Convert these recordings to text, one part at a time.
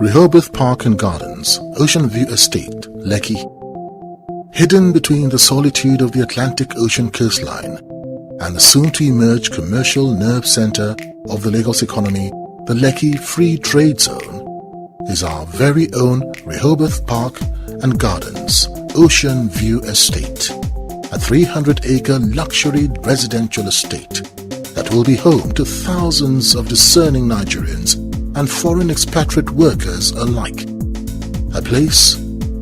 Rehoboth Park and Gardens, Ocean View Estate, Lekki. Hidden between the solitude of the Atlantic Ocean coastline and the soon-to-emerge commercial nerve center of the Lagos economy, the Lekki Free Trade Zone, is our very own Rehoboth Park and Gardens, Ocean View Estate, a 300-acre luxury residential estate that will be home to thousands of discerning Nigerians and foreign expatriate workers alike. A place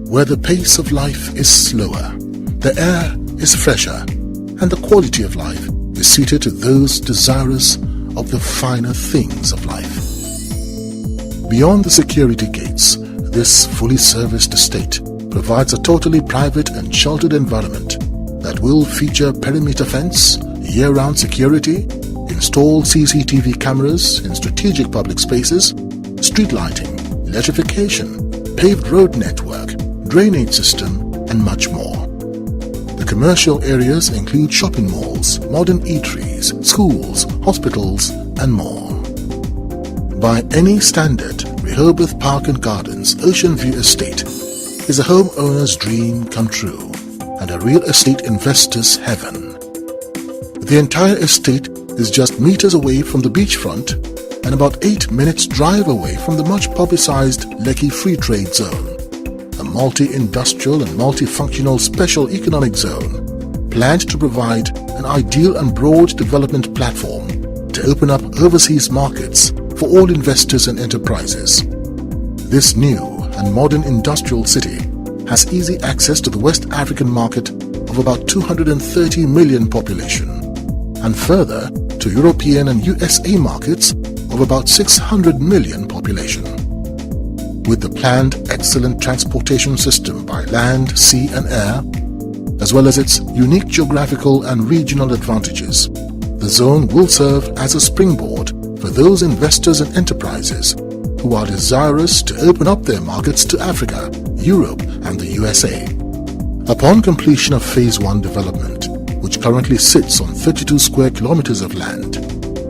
where the pace of life is slower, the air is fresher, and the quality of life is suited to those desirous of the finer things of life. Beyond the security gates, this fully serviced estate provides a totally private and sheltered environment that will feature perimeter fence, year-round security, installed CCTV cameras in strategic public spaces, street lighting, electrification, paved road network, drainage system, and much more. The commercial areas include shopping malls, modern eateries, schools, hospitals, and more. By any standard, Rehoboth Park and Gardens Ocean View Estate is a homeowner's dream come true and a real estate investor's heaven. The entire estate is just meters away from the beachfront and about 8 minutes drive away from the much publicized Lekki Free Trade Zone, a multi-industrial and multifunctional special economic zone planned to provide an ideal and broad development platform to open up overseas markets for all investors and enterprises. This new and modern industrial city has easy access to the West African market of about 230 million population, and further to European and USA markets of about 600 million population. With the planned excellent transportation system by land, sea and air, as well as its unique geographical and regional advantages, the zone will serve as a springboard for those investors and enterprises who are desirous to open up their markets to Africa, Europe and the USA. Upon completion of Phase 1 development, which currently sits on 32 square kilometers of land,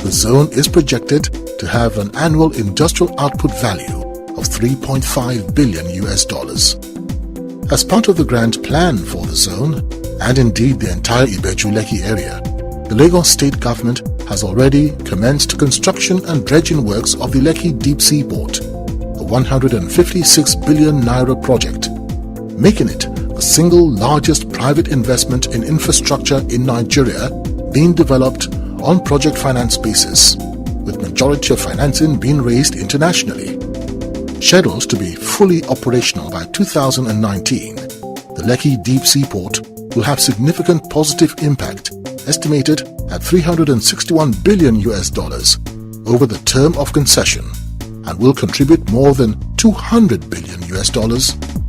the zone is projected to have an annual industrial output value of $3.5 billion. As part of the grand plan for the zone, and indeed the entire Ibeju-Lekki area, the Lagos State Government has already commenced construction and dredging works of the Lekki Deep Sea Port, a 156 billion naira project, making it the single largest private investment in infrastructure in Nigeria being developed on project finance basis, with majority of financing being raised internationally. Scheduled to be fully operational by 2019, the Lekki Deep Sea Port will have significant positive impact, estimated at $361 billion over the term of concession, and will contribute more than $200 billion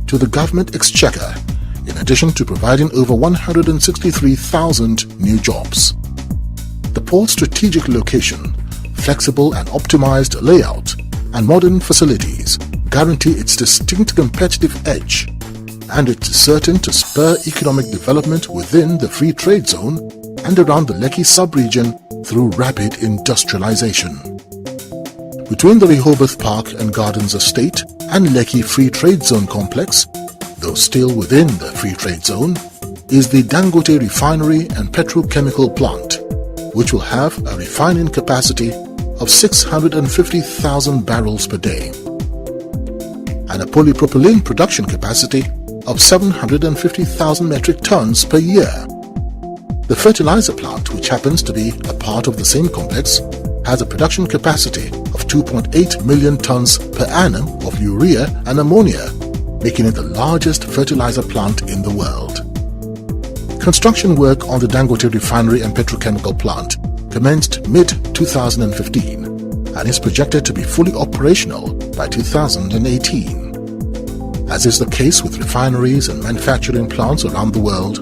to the government exchequer, in addition to providing over 163,000 new jobs. The port's strategic location, flexible and optimized layout, and modern facilities guarantee its distinct competitive edge, and it is certain to spur economic development within the Free Trade Zone and around the Lekki sub-region through rapid industrialization. Between the Rehoboth Park and Gardens estate and Lekki Free Trade Zone complex, though still within the Free Trade Zone, is the Dangote Refinery and Petrochemical Plant, which will have a refining capacity of 650,000 barrels per day and a polypropylene production capacity of 750,000 metric tons per year. The fertilizer plant, which happens to be a part of the same complex, has a production capacity of 2.8 million tons per annum of urea and ammonia, making it the largest fertilizer plant in the world. Construction work on the Dangote Refinery and Petrochemical Plant commenced mid-2015 and is projected to be fully operational by 2018. As is the case with refineries and manufacturing plants around the world,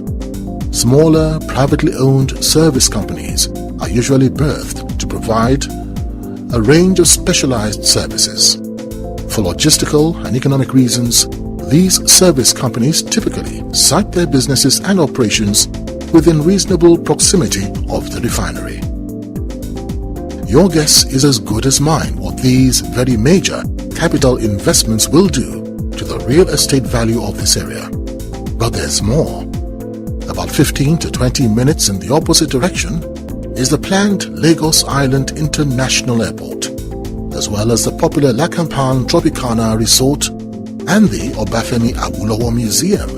smaller, privately owned service companies are usually birthed to provide a range of specialized services. For logistical and economic reasons, these service companies typically site their businesses and operations within reasonable proximity of the refinery. Your guess is as good as mine what these very major capital investments will do to the real estate value of this area. But there's more. About 15 to 20 minutes in the opposite direction is the planned Lagos Island International Airport, as well as the popular Lakampan Tropicana Resort and the Obafemi Awolowo Museum,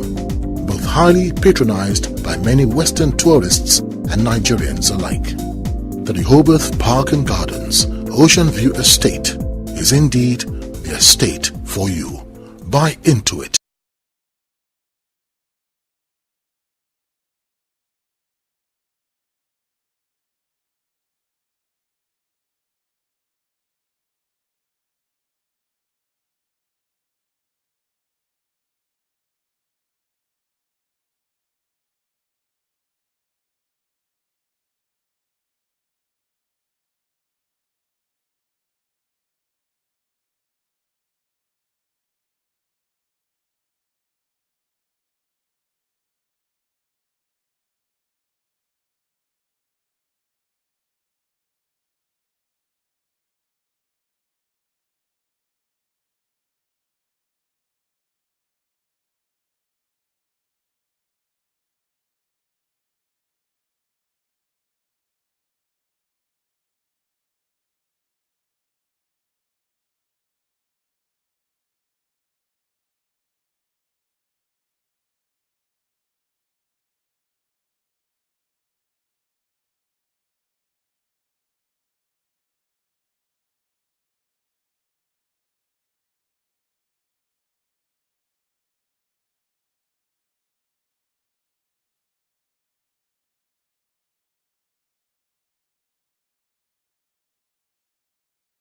both highly patronized by many Western tourists and Nigerians alike. The Rehoboth Park and Gardens Ocean View Estate is indeed the estate for you. Buy into it.